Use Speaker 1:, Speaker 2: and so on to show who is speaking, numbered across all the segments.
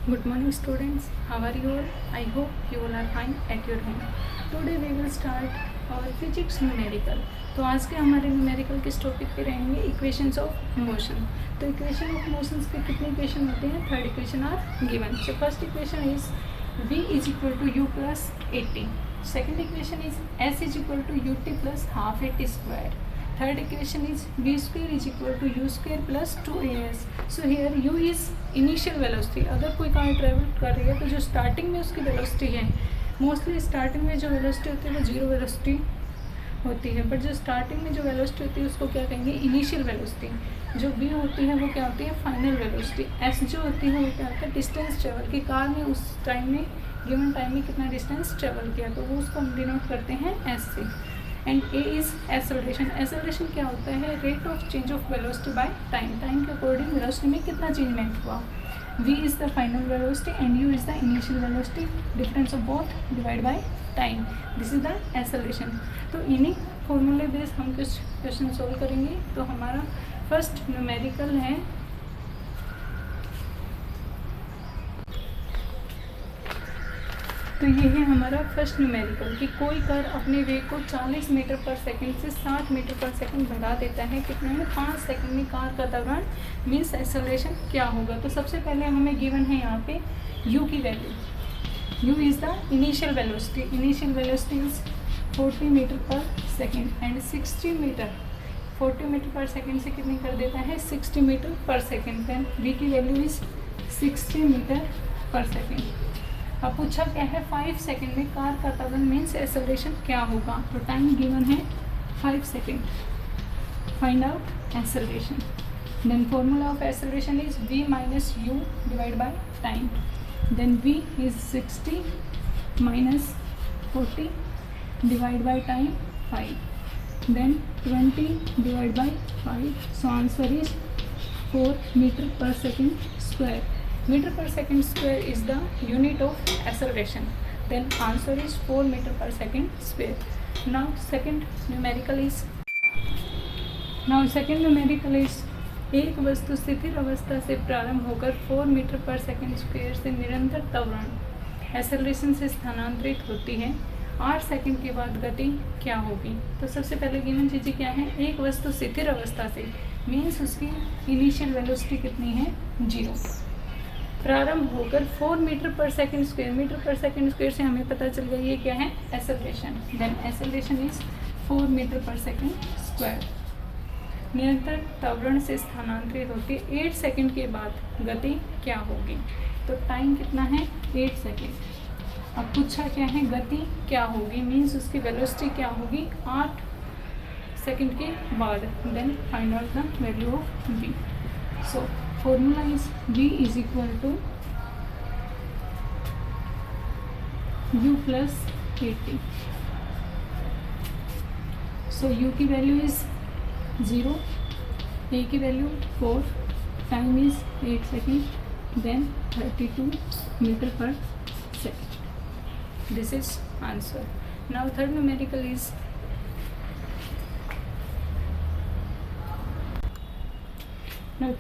Speaker 1: Good morning students, how are you all? I hope you all are fine at your home. Today we will start our physics numerical. तो आज के हमारे numerical किस topic पे रहेंगे? Equations of motion. तो equation of motions के कितने इक्वेशन होते हैं? Third equation are given. So first equation is v is equal to u plus 80. Second equation is s is equal to ut plus half 80 square. Third equation is v square is equal to u square plus 2as. So here u is initial velocity. अगर कोई car travel कर रही है तो जो starting में उसकी velocity है, मोस्टली स्टार्टिंग में जो वेलोसिटी होती है वो जीरो वेलोसिटी होती है, बट जो स्टार्टिंग में जो वेलोसिटी होती है उसको क्या कहेंगे? Initial velocity. जो v होती है वो क्या होती है? Final velocity. s जो होती है वो क्या होता है? डिस्टेंस ट्रेवल की. कार ने उस टाइम में गिवन टाइम में कितना डिस्टेंस ट्रेवल किया, तो वो उसको हम डिनोट करते हैं s से. And A is acceleration. Acceleration क्या होता है? Rate of change of velocity by time. Time के अकॉर्डिंग वेलोसिटी में कितना चेंजमेंट हुआ. v is the final velocity and u is the initial velocity. Difference of both divide by time. This is the acceleration. तो इन्हीं फॉर्मूले base हम कुछ question solve करेंगे. तो हमारा फर्स्ट न्यूमेरिकल है तो ये है हमारा फर्स्ट न्यूमेरिकल कि कोई कार अपने वेग को 40 मीटर पर सेकंड से 60 मीटर पर सेकंड बढ़ा देता है. कितने में? 5 सेकंड में कार का दौरान. मीन्स एक्सेलरेशन क्या होगा. तो सबसे पहले हमें गिवन है यहाँ पे u की value. u is the initial velocity. Initial velocity is 40 metre per second and 60 metre. 40 metre per second से कितनी कर देता है? 60 metre per second. Then v की value is 60 metre per second. अब पूछा क्या है? 5 सेकेंड में कार का त्वरण मीन्स एक्सेलरेशन क्या होगा. तो टाइम गिवन है 5 second. Find out acceleration. Then formula of acceleration is v minus u divide by time. Then v is 60 minus 40 divide by time 5. Then 20 divide by 5. So answer is 4 metre per second square. Meter per second square is the unit of acceleration. Then answer is 4 meter per second square. Now second numerical is एक वस्तु स्थिर अवस्था से प्रारंभ होकर 4 metre per second square से निरंतर त्वरण एक्सेलरेशन से स्थानांतरित होती है. 8 सेकंड के बाद गति क्या होगी. तो सबसे पहले गिवन चीज़ें क्या है? एक वस्तु स्थिर अवस्था से मीन्स उसकी इनिशियल वेलोसिटी कितनी है? 0. प्रारंभ होकर 4 metre per second square. Metre per second square से हमें पता चल गया ये क्या है? Acceleration. Then acceleration is 4 metre per second square. निरंतर त्वरण से स्थानांतरित होती है. 8 सेकेंड के बाद गति क्या होगी. तो टाइम कितना है? 8 सेकेंड. अब पूछा क्या है? गति क्या होगी मीन्स उसकी वेलोसिटी क्या होगी 8 सेकेंड के बाद. Then find out the value of v. So formula is v is equal to u plus 80. So u की वैल्यू इज 0, a की value 4, time is 8 second, then 32 metre per second. This is answer. Now third numerical is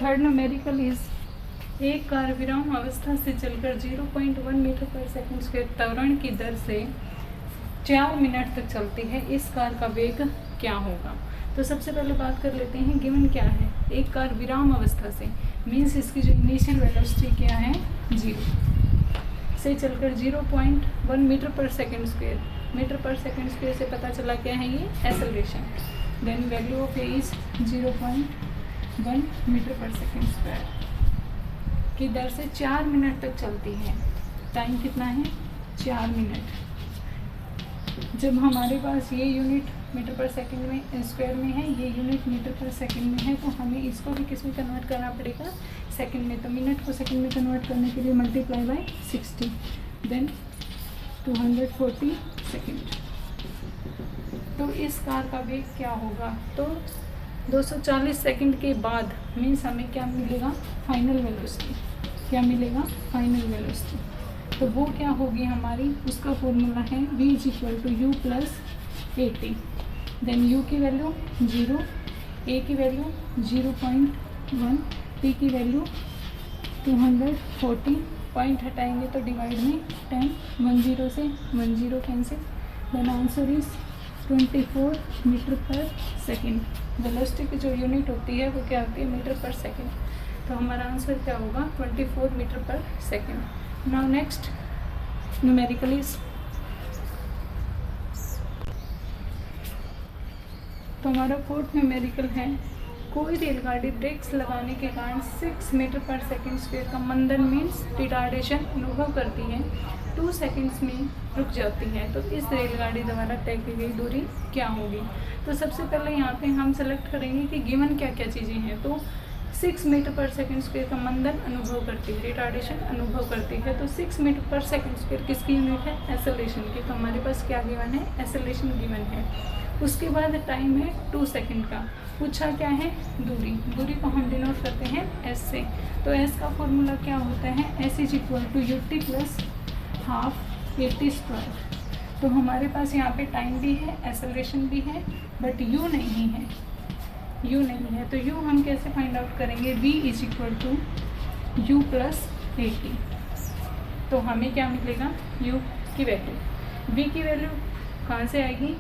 Speaker 1: third numerical is एक car विराम अवस्था से चलकर 0.1 metre per second square त्वरण की दर से 4 मिनट तक चलती है. इस कार का वेग क्या होगा. तो सबसे पहले बात कर लेते हैं गिवन क्या है. एक कार विराम अवस्था से मीन्स इसकी जो इनिशियल वेलोसिटी क्या है? 0 से चलकर 0.1 metre per second square. Metre per second square से पता चला क्या है? ये acceleration. Then value of A is 0.1 metre per second square की दर से 4 मिनट तक चलती है. टाइम कितना है? 4 मिनट. जब हमारे पास ये यूनिट मीटर पर सेकेंड में स्क्वायर में है, ये यूनिट मीटर पर सेकेंड में है, तो हमें इसको भी किस में कन्वर्ट करना पड़ेगा? सेकेंड में. तो मिनट को सेकेंड में कन्वर्ट करने के लिए मल्टीप्लाई बाय 60. Then 240 second. तो इस कार का वेग क्या होगा. तो 240 सेकंड के बाद मीन्स हमें क्या मिलेगा? Final velocity. क्या मिलेगा? Final velocity. तो वो क्या होगी हमारी? उसका फॉर्मूला है v is equal to u plus 80. देन u की वैल्यू 0, a की वैल्यू 0.1, t की वैल्यू 240 पॉइंट हटाएंगे तो डिवाइड में 10, 10 से 10 cancel, then answer is 24 metre per second. Velocity की जो यूनिट होती है वो क्या होती है, मीटर पर सेकेंड। तो हमारा आंसर क्या होगा, 24 metre per second. Now next numerical is, तो हमारा फोर्थ न्यूमेरिकल है, कोई रेलगाड़ी ब्रेक्स लगाने के कारण 6 मीटर पर सेकेंड स्क्वायर का मंदन मीन्स रिटार्डेशन अनुभव करती है, 2 सेकेंड्स में रुक जाती है, तो इस रेलगाड़ी द्वारा तय की गई दूरी क्या होगी। तो सबसे पहले यहाँ पे हम सेलेक्ट करेंगे कि गिवन क्या क्या चीज़ें हैं। तो 6 मीटर पर सेकेंड स्क्वायर का मंदन अनुभव करती है, रिटार्डेशन अनुभव करती है, तो 6 मीटर पर सेकेंड स्क्वायर किसकी यूनिट है, एक्सेलरेशन की। तो हमारे पास क्या गिवन है, एक्सेलरेशन गिवन है। उसके बाद टाइम है 2 सेकेंड का, पूछा क्या है, दूरी। दूरी को हम डिनोट करते हैं एस से। तो एस का फॉर्मूला क्या होता है, S is equal to u t plus half a t square. तो हमारे पास यहाँ पे टाइम भी है, एक्सेलरेशन भी है, बट यू नहीं है, यू नहीं है। तो यू हम कैसे फाइंड आउट करेंगे, v is equal to u plus 80। तो हमें क्या मिलेगा, यू की वैल्यू, वी की वैल्यू कहाँ से आएगी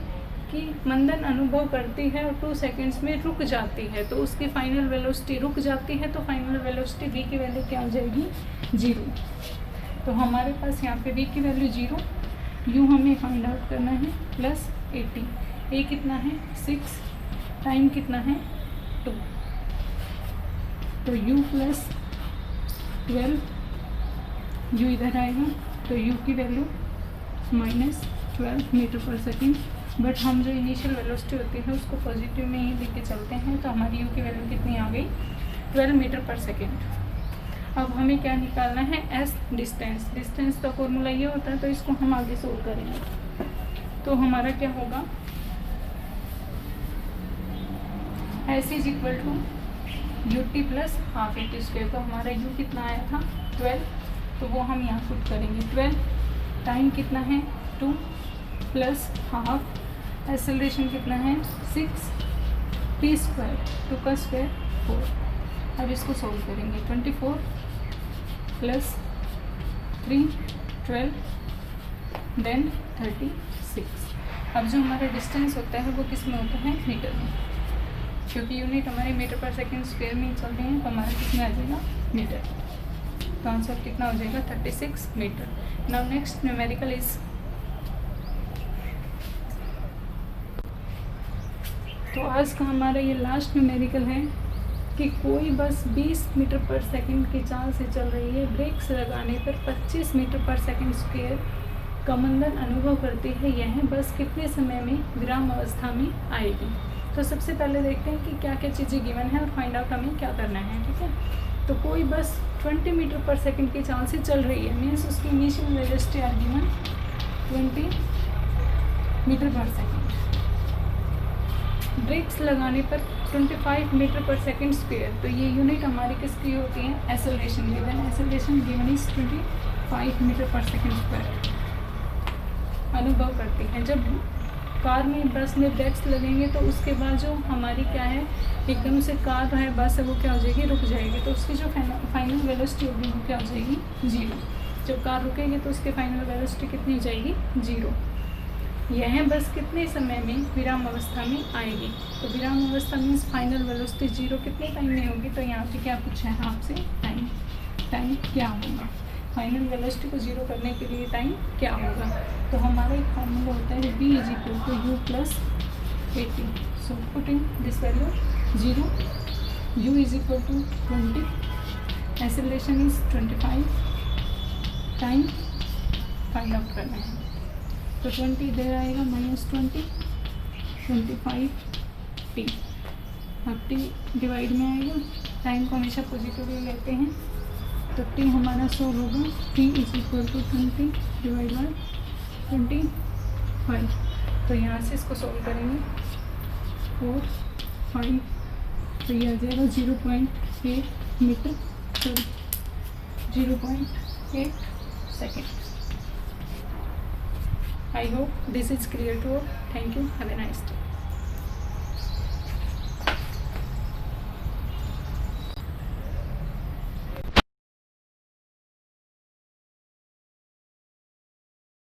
Speaker 1: कि मंदन अनुभव करती है और 2 सेकेंड्स में रुक जाती है, तो उसकी फाइनल वेलोसिटी रुक जाती है, तो फाइनल वेलोसिटी वी की वैल्यू क्या हो जाएगी, 0। तो हमारे पास यहाँ पे वी की वैल्यू 0, यू हमें फाइंड आउट करना है प्लस 80, ए कितना है 6, टाइम कितना है 2, तो u प्लस 12, u इधर आएगा तो u की value -12 metre per second, but हम जो इनिशियल वेलोसिटी होती है उसको पॉजिटिव में ही लेके चलते हैं, तो हमारी u की वैल्यू कितनी आ गई, 12 मीटर पर सेकेंड। अब हमें क्या निकालना है, s डिस्टेंस। डिस्टेंस का फॉर्मूला ये होता है, तो इसको हम आगे सोल्व करेंगे। तो हमारा क्या होगा, s is equal to u t plus half a t square. तो हमारा u कितना आया था 12, तो वो हम यहाँ पुट करेंगे 12, टाइम कितना है 2 प्लस हाफ, एक्सेलरेशन कितना है 6, टी स्क्वायर 2 का स्क्वायर 4। अब इसको सोल्व करेंगे, 24 प्लस 3 12 देन 36। अब जो हमारा डिस्टेंस होता है वो किस में होता है, मीटर में, क्योंकि यूनिट हमारे मीटर पर सेकेंड स्क्वायर में चल रहे हैं, तो हमारा कितना आ जाएगा, मीटर। तो आंसर कितना हो जाएगा, 36 metre. Now next numerical is, तो आज का हमारा ये लास्ट न्यूमेरिकल है कि कोई बस 20 मीटर पर सेकंड की चाल से चल रही है, ब्रेक्स लगाने पर 25 मीटर पर सेकंड स्क्वायर का मंदन अनुभव करती है, यह बस कितने समय में विराम अवस्था में आएगी। तो सबसे पहले देखते हैं कि क्या क्या चीज़ें गिवन है और फाइंड आउट हमें क्या करना है, ठीक है। तो कोई बस 20 मीटर पर सेकंड की चाल से चल रही है, मीन्स उसकी initial velocity are given 20 metre per second. Brakes लगाने पर 25 मीटर पर सेकंड स्क्वायर, तो ये यूनिट हमारी किसकी होती है, acceleration given. Acceleration given is 25 metre per second square अनुभव करती है। जब कार में बस में ब्रेक्स लगेंगे तो उसके बाद जो हमारी क्या है, एकदम से कार है बस है वो क्या हो जाएगी, रुक जाएगी, तो उसकी जो फाइनल वेलोसिटी होगी वो क्या हो जाएगी, 0। जब कार रुकेगी तो उसकी फाइनल वेलोसिटी कितनी हो जाएगी, 0। यह बस कितने समय में विराम अवस्था में आएगी। तो विराम अवस्था मीन्स फाइनल वेलोसिटी 0 कितने टाइम में होगी। तो यहाँ पे क्या पूछा है आपसे, टाइम। टाइम क्या होगा, फाइनल वेलोसिटी को 0 करने के लिए टाइम क्या होगा। तो हमारा एक फॉर्मूला होता है v is equal to u plus 80। So putting this value 0, u is equal to 20, acceleration is 25, time find out करना है। तो 20 इधर आएगा -20, 25 टी, अब टी डिवाइड में आएगा, टाइम को हमेशा पॉजिटिवली लेते हैं, तो टी हमारा 100 होगा, T is equal to 20 divide by 25। तो यहाँ से इसको सॉल्व करेंगे 4, 5, तो ये आ जाएगा 0.8 metre, sorry 0.8 second. I hope this is clear to all. Thank you. Have a nice day.